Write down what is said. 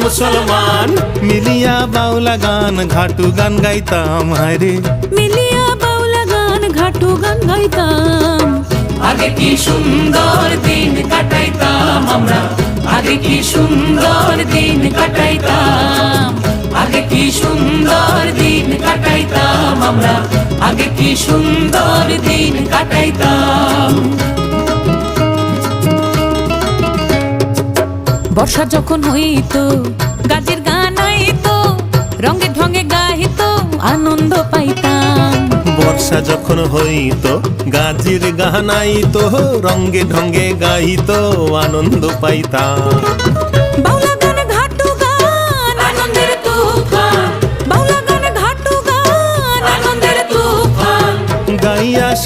মুসলমান। মিলিয়া বাউলা গান ঘাটু গান গাইতাম হায়রে, মিলিয়া বাউলা গান ঘাটু গান গাইতাম। আগে কি সুন্দর দিন কাটাইতাম আমরা, আগে কি সুন্দর দিন কাটাইতাম, আগে কি সুন্দর দিন কাটাইতাম আমরা, আগে কি সুন্দর দিন কাটাইতাম। বর্ষা যখন হইতো গাজের গান আইতো, রঙে ঢঙে গাইতো আনন্দ পাইতাম। বর্ষা যখন হইতো গাজির গান আইতো, রঙ্গে ঢঙ্গে গাইতো আনন্দ পাইতাম। বাউলা গান ঘাটু গান আনন্দের তুফান, বাউলা গান ঘাটু গান আনন্দের তুফান। গাইয়া